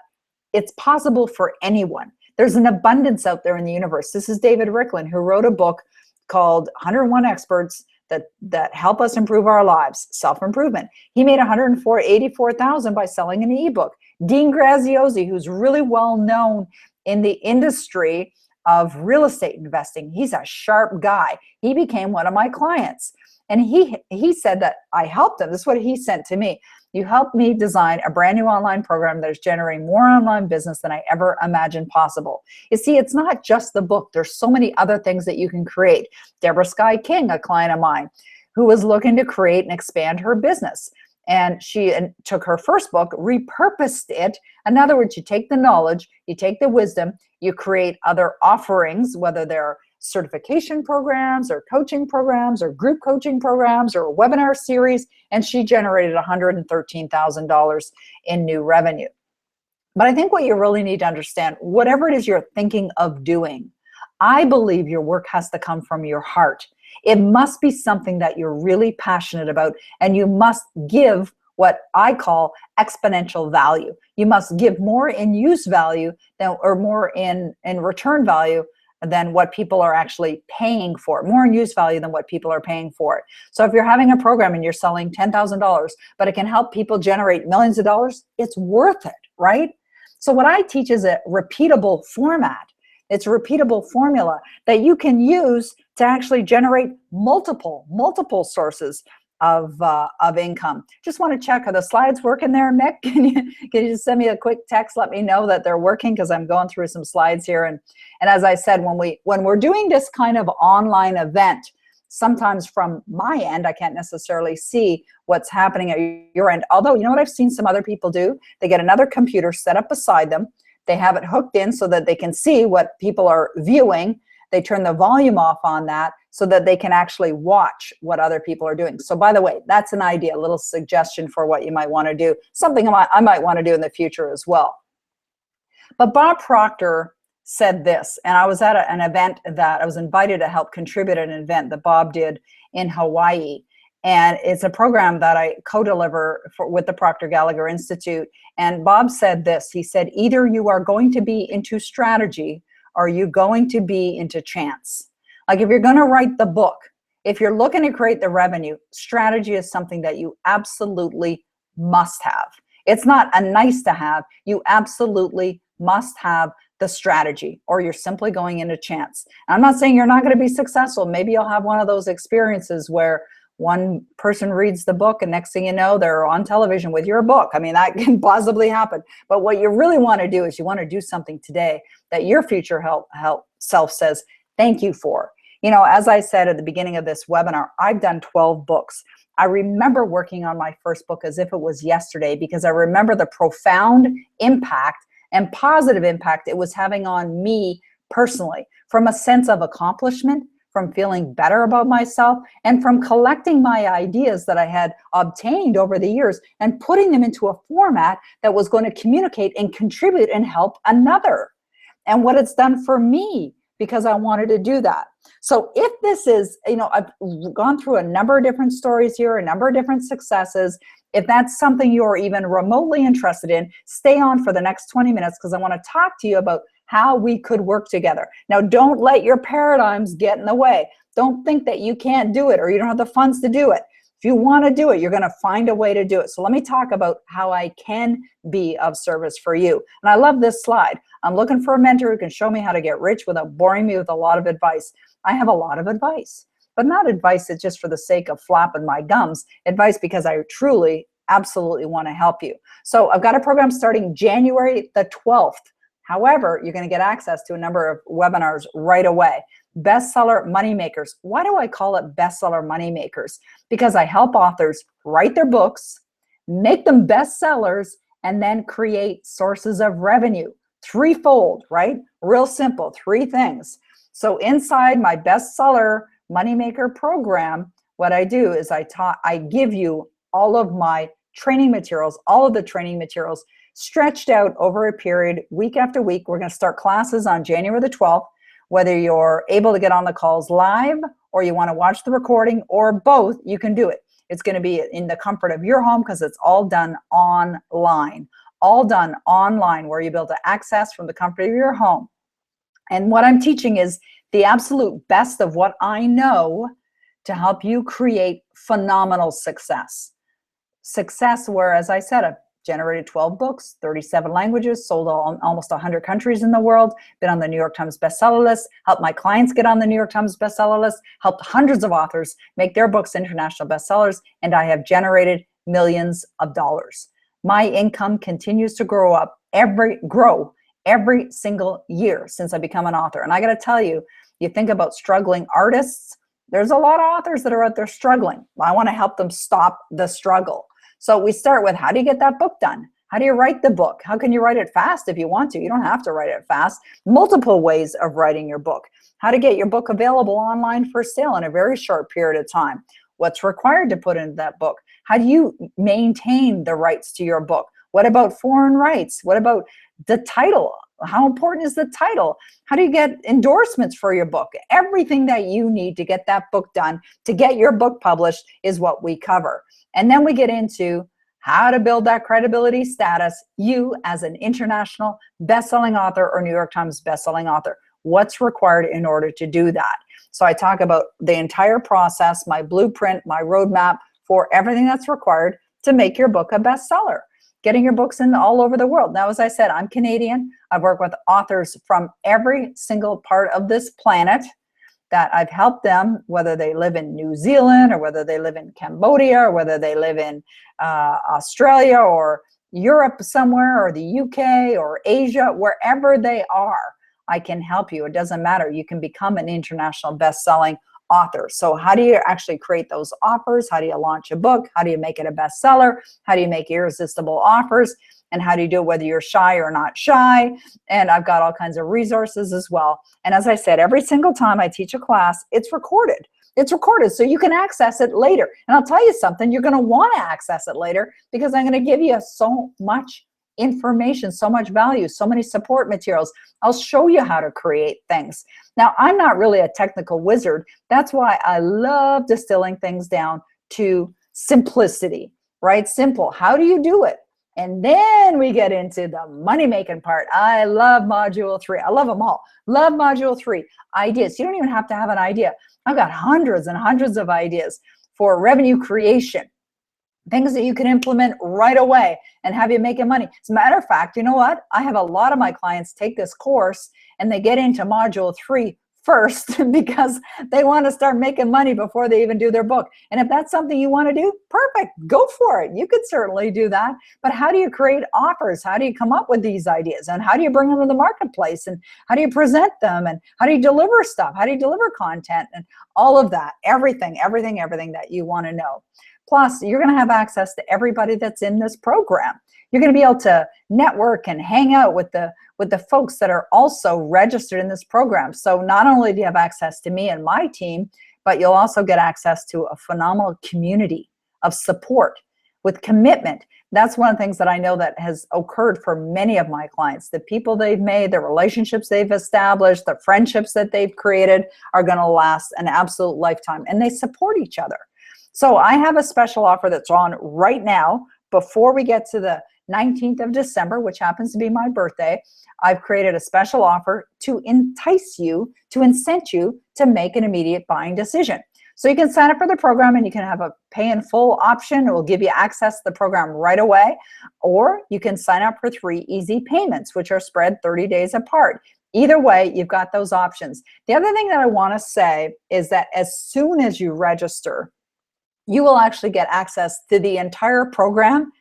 it's possible for anyone. There's an abundance out there in the universe. This is David Ricklin, who wrote a book called 101 Experts that help us improve our lives, self-improvement. He made $184,000 by selling an ebook. Dean Graziosi, who's really well known in the industry of real estate investing. He's a sharp guy. He became one of my clients. And he said that I helped him. This is what he sent to me. You helped me design a brand new online program that is generating more online business than I ever imagined possible. You see, it's not just the book. There's so many other things that you can create. Deborah Sky King, a client of mine, who was looking to create and expand her business. And she took her first book, repurposed it. In other words, you take the knowledge, you take the wisdom, you create other offerings, whether they're certification programs or coaching programs or group coaching programs or a webinar series, and she generated $113,000 in new revenue. But I think what you really need to understand, whatever it is you're thinking of doing, I believe your work has to come from your heart. It must be something that you're really passionate about, and you must give what I call exponential value. You must give more in use value than, or more in return value than what people are actually paying for, more in use value than what people are paying for it. So if you're having a program and you're selling $10,000, but it can help people generate millions of dollars, it's worth it, right? So what I teach is a repeatable format. It's a repeatable formula that you can use to actually generate multiple sources of income. Just want to check, are the slides working there, Mick? Can you just send me a quick text, let me know that they're working, because I'm going through some slides here. And as I said, when we're doing this kind of online event, sometimes from my end, I can't necessarily see what's happening at your end. Although, you know what I've seen some other people do? They get another computer set up beside them. They have it hooked in so that they can see what people are viewing. They turn the volume off on that so that they can actually watch what other people are doing. So by the way, that's an idea, a little suggestion for what you might want to do, something I might want to do in the future as well. But Bob Proctor said this, and I was at an event that I was invited to help contribute at an event that Bob did in Hawaii. And it's a program that I co-deliver with the Proctor Gallagher Institute. And Bob said this, he said, either you are going to be into strategy or you going to be into chance. Like if you're going to write the book, if you're looking to create the revenue, strategy is something that you absolutely must have. It's not a nice to have, you absolutely must have the strategy, or you're simply going into chance. And I'm not saying you're not going to be successful. Maybe you'll have one of those experiences where one person reads the book and next thing you know, they're on television with your book. I mean, that can possibly happen. But what you really want to do is you want to do something today that your future health self says, thank you for. You know, as I said at the beginning of this webinar, I've done 12 books. I remember working on my first book as if it was yesterday, because I remember the profound impact and positive impact it was having on me personally, from a sense of accomplishment, from feeling better about myself, and from collecting my ideas that I had obtained over the years and putting them into a format that was going to communicate and contribute and help another. And what it's done for me, because I wanted to do that. So if this is, you know, I've gone through a number of different stories here, a number of different successes. If that's something you're even remotely interested in, stay on for the next 20 minutes, because I want to talk to you about how we could work together. Now, don't let your paradigms get in the way. Don't think that you can't do it or you don't have the funds to do it. If you want to do it, you're going to find a way to do it. So let me talk about how I can be of service for you. And I love this slide. I'm looking for a mentor who can show me how to get rich without boring me with a lot of advice. I have a lot of advice, but not advice that's just for the sake of flapping my gums. Advice because I truly, absolutely want to help you. So I've got a program starting January the 12th. However, you're going to get access to a number of webinars right away. Bestseller Moneymakers. Why do I call it Bestseller Moneymakers? Because I help authors write their books, make them bestsellers, and then create sources of revenue. Threefold, right? Real simple, three things. So inside my Bestseller Moneymaker program, what I do is I give you all of my training materials, all of the training materials stretched out over a period, week after week. We're going to start classes on January the 12th. Whether you're able to get on the calls live or you want to watch the recording or both, you can do it. It's going to be in the comfort of your home because it's all done online. All done online, where you'll be able to access from the comfort of your home. And what I'm teaching is the absolute best of what I know to help you create phenomenal success. Success where, as I said, I've generated 12 books, 37 languages, sold almost 100 countries in the world, been on the New York Times bestseller list, helped my clients get on the New York Times bestseller list, helped hundreds of authors make their books international bestsellers, and I have generated millions of dollars. My income continues to grow every single year since I become an author. And I got to tell you, you think about struggling artists, there's a lot of authors that are out there struggling. I want to help them stop the struggle. So we start with, how do you get that book done? How do you write the book? How can you write it fast if you want to? You don't have to write it fast. Multiple ways of writing your book. How to get your book available online for sale in a very short period of time. What's required to put into that book? How do you maintain the rights to your book? What about foreign rights? What about the title? How important is the title? How do you get endorsements for your book? Everything that you need to get that book done, to get your book published, is what we cover. And then we get into how to build that credibility status, you as an international best-selling author or New York Times best-selling author. What's required in order to do that? So I talk about the entire process, my blueprint, my roadmap for everything that's required to make your book a bestseller. Getting your books in all over the world. Now, as I said, I'm Canadian. I've worked with authors from every single part of this planet that I've helped them, whether they live in New Zealand or whether they live in Cambodia or whether they live in Australia or Europe somewhere or the UK or Asia, wherever they are, I can help you. It doesn't matter. You can become an international best-selling author. So how do you actually create those offers? How do you launch a book? How do you make it a bestseller? How do you make irresistible offers? And how do you do it whether you're shy or not shy? And I've got all kinds of resources as well. And as I said, every single time I teach a class, it's recorded. It's recorded so you can access it later. And I'll tell you something, you're going to want to access it later because I'm going to give you so much information, so much value, so many support materials. I'll show you how to create things. Now, I'm not really a technical wizard. That's why I love distilling things down to simplicity, right? Simple. How do you do it? And then we get into the money-making part. I love Module 3. I love them all. Love Module 3. Ideas. You don't even have to have an idea. I've got hundreds and hundreds of ideas for revenue creation. Things that you can implement right away and have you making money. As a matter of fact, you know what? I have a lot of my clients take this course and they get into Module 3 first because they want to start making money before they even do their book. And if that's something you want to do, perfect, go for it. You could certainly do that. But how do you create offers? How do you come up with these ideas? And how do you bring them to the marketplace? And how do you present them? And how do you deliver stuff? How do you deliver content? And all of that, everything that you want to know. Plus, you're going to have access to everybody that's in this program. You're going to be able to network and hang out with the folks that are also registered in this program. So not only do you have access to me and my team, but you'll also get access to a phenomenal community of support with commitment. That's one of the things that I know that has occurred for many of my clients. The people they've made, the relationships they've established, the friendships that they've created are going to last an absolute lifetime, and they support each other. So I have a special offer that's on right now before we get to the 19th of December, which happens to be my birthday. I've created a special offer to entice you, to incent you to make an immediate buying decision. So you can sign up for the program and you can have a pay in full option. It will give you access to the program right away. Or you can sign up for 3 easy payments, which are spread 30 days apart. Either way, you've got those options. The other thing that I want to say is that as soon as you register, you will actually get access to the entire program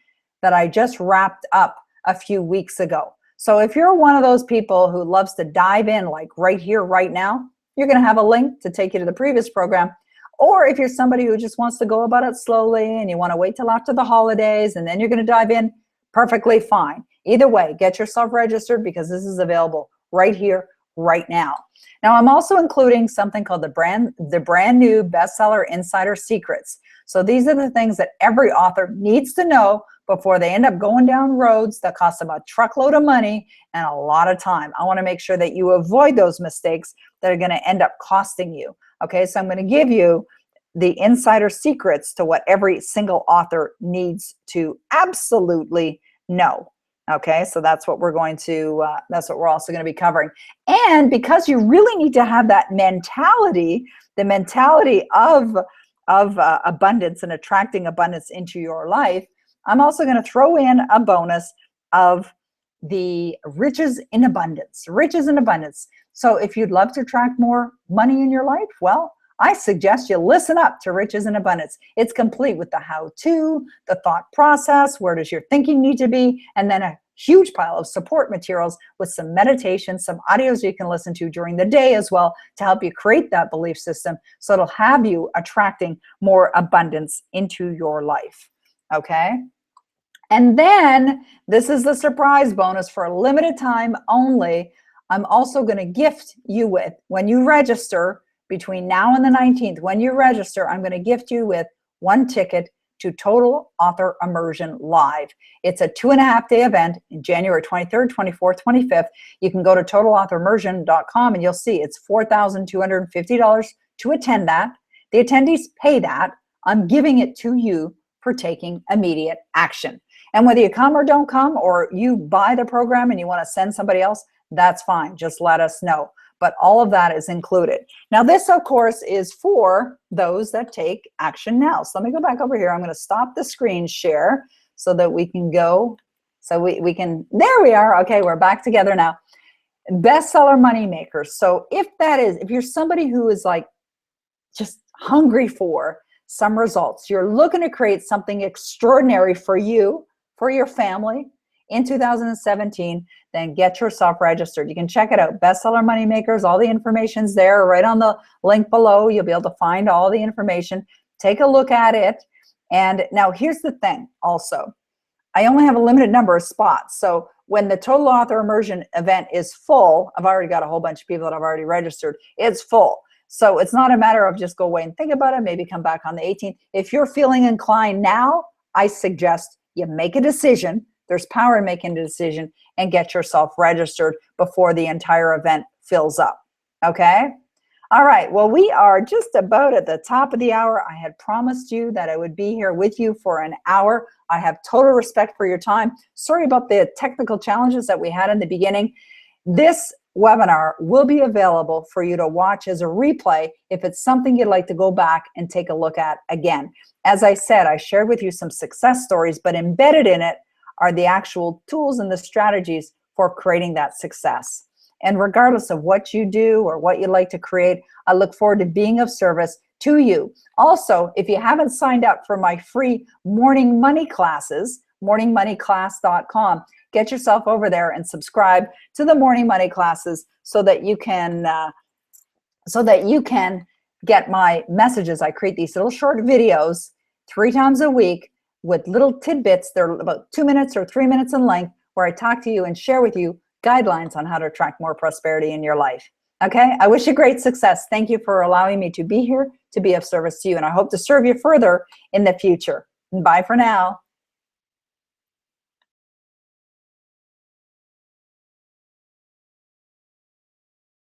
that I just wrapped up a few weeks ago. So if you're one of those people who loves to dive in like right here, right now, you're going to have a link to take you to the previous program. Or if you're somebody who just wants to go about it slowly and you want to wait till after the holidays and then you're going to dive in, perfectly fine. Either way, get yourself registered because this is available right here, right now. Now, I'm also including something called the brand new Bestseller Insider Secrets. So these are the things that every author needs to know before they end up going down roads that cost them a truckload of money and a lot of time. I want to make sure that you avoid those mistakes that are going to end up costing you. Okay, so I'm going to give you the insider secrets to what every single author needs to absolutely know. Okay, so that's what we're going to, that's what we're also going to be covering. And because you really need to have that mentality, the mentality of abundance and attracting abundance into your life, I'm also going to throw in a bonus of the riches in abundance, riches in abundance. So if you'd love to attract more money in your life, well, I suggest you listen up to Riches in Abundance. It's complete with the how-to, the thought process, where does your thinking need to be, and then a huge pile of support materials with some meditation, some audios you can listen to during the day as well to help you create that belief system so it'll have you attracting more abundance into your life. okay? And then this is the surprise bonus for a limited time only. I'm also going to gift you with, when you register between now and the 19th, when you register, I'm going to gift you with 1 ticket to Total Author Immersion Live. It's a 2.5-day event in January 23rd, 24th, 25th. You can go to totalauthor.immersion.com and you'll see it's $4,250 to attend that. The attendees pay that. I'm giving it to you for taking immediate action. And whether you come or don't come, or you buy the program and you want to send somebody else, that's fine. Just let us know. But all of that is included. Now, this, of course, is for those that take action now. So let me go back over here. I'm going to stop the screen share so that we can go. So we can, there we are. Okay, we're back together now. Bestseller money makers. So if you're somebody who is like just hungry for some results, you're looking to create something extraordinary for you, for your family in 2017, then get yourself registered. You can check it out, Bestseller Moneymakers. All the information's there right on the link below. You'll be able to find all the information. Take a look at it. And now here's the thing also. I only have a limited number of spots. So when the Total Author Immersion event is full, I've already got a whole bunch of people that have already registered. It's full. So it's not a matter of just go away and think about it, maybe come back on the 18th. If you're feeling inclined now, I suggest you make a decision. There's power in making a decision, and get yourself registered before the entire event fills up. Okay? All right. Well, we are just about at the top of the hour. I had promised you that I would be here with you for an hour. I have total respect for your time. Sorry about the technical challenges that we had in the beginning. This webinar will be available for you to watch as a replay if it's something you'd like to go back and take a look at again. As I said, I shared with you some success stories, but embedded in it are the actual tools and the strategies for creating that success. And regardless of what you do or what you like to create, I look forward to being of service to you. Also, if you haven't signed up for my free morning money classes, morningmoneyclass.com, get yourself over there and subscribe to the morning money classes so that you can get my messages. I create these little short videos 3 times a week with little tidbits. They're about 2 minutes or 3 minutes in length, where I talk to you and share with you guidelines on how to attract more prosperity in your life. Okay, I wish you great success. Thank you for allowing me to be here to be of service to you, and I hope to serve you further in the future. Bye for now.